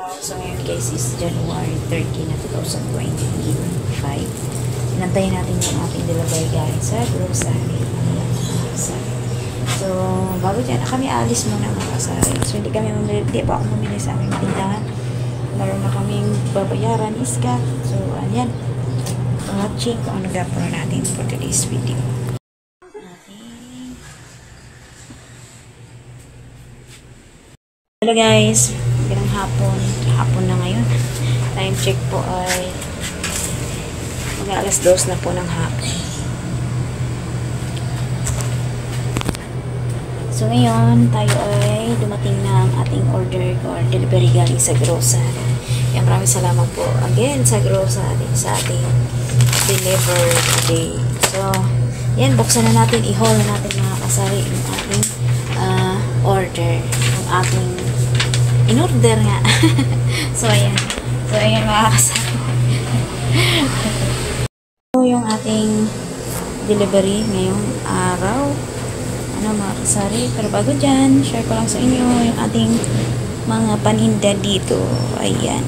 So ngayon guys is January 30 na 2025. Inantayin natin yung ating delivery guys sa grocery. So bago dyan, kami alis muna mga kasari. So hindi pa ako mamili sa aming tindahan. Meron na kaming babayaran iskat. So ayan, watching kung ano gagawin natin for today's video. Hello guys, magandang hapon na ngayon. Time check po ay mag-alas 2 na po ng hapon. So ngayon tayo ay dumating na ang ating order or delivery galing sa grocery. Kaya maraming salamat po again sa grocery sa ating deliver today. So yan, buksan na natin, i-haul na natin mga kasari yung ating order, yung ating in-order nga. So ayan mga kasari. So yung ating delivery ngayong araw, mga kasari. Pero bago dyan, share ko lang sa inyo yung ating mga paninda dito. Ayan.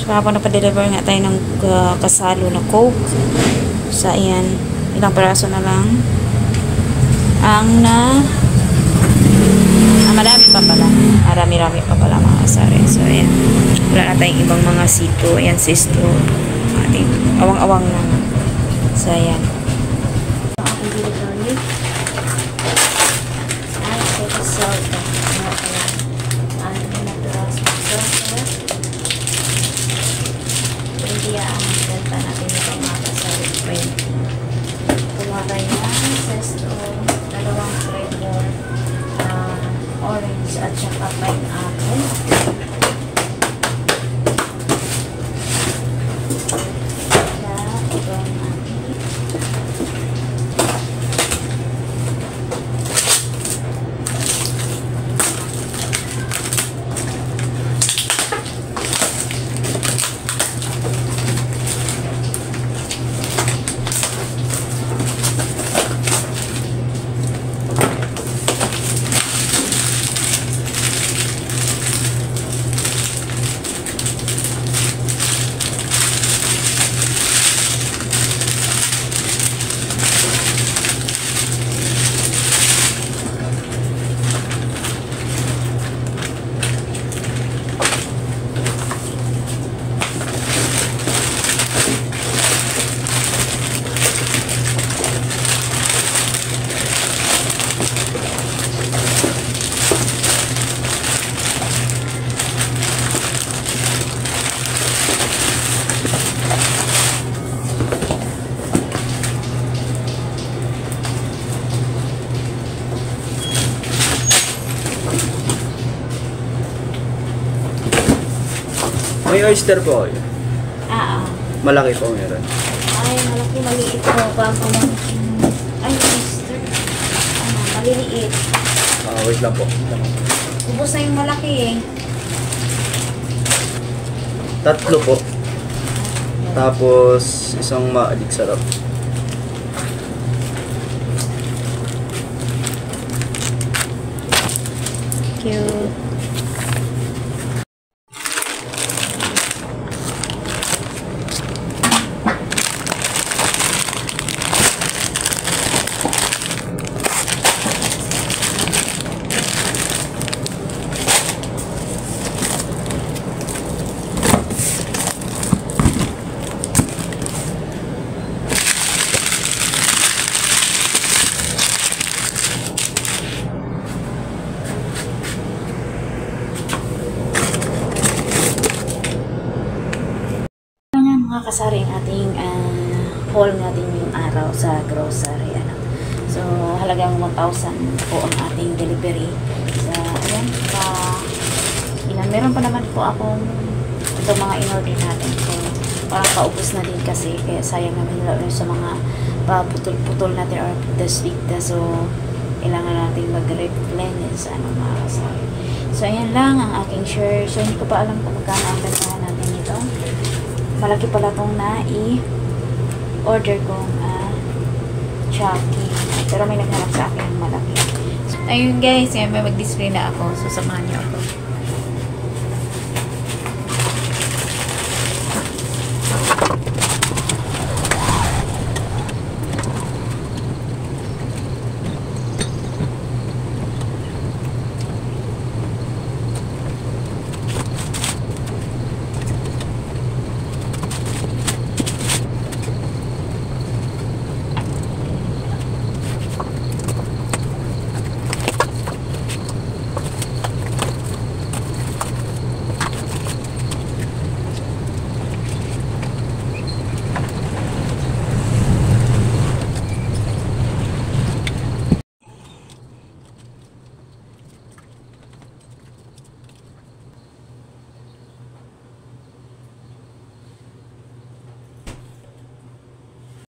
So kapag napadeliver nga tayo ng kasalo na Coke. So ayan, ilang peraso na lang ang marami pa pala. Marami pa pala mga kasari. So ayan, wala na tayong ibang mga sito. Ayan, sisto. Ating awang-awang na. So ayan. So ating delivery. Orange at saka pineapple. May oyster po kayo? Malaki po meron. Ay, malaki, maliit po. Bago ay, oyster. Maliliit. Wait lang po. Ubus na yung malaki eh. 3 po. Tapos, isang maalig sarap. Cute. Mga kasari ang ating haul natin yung araw sa grocery. So halagang 1,000 po ang ating delivery. So ayan, meron pa naman po akong itong mga in-order natin. So parang paubos na din kasi kaya sayang naman sa mga paputol-putol natin or daswigda. So kailangan natin mag-replenish mga kasari. So ayan lang ang aking share. So hindi ko pa alam kung magkano ang bentahan natin ito. Malaki pala itong na-order kong Chucky. Pero may naghanap sa akin ng malaki. So, ayun guys, may mag-display na ako. So, samahan niyo ako.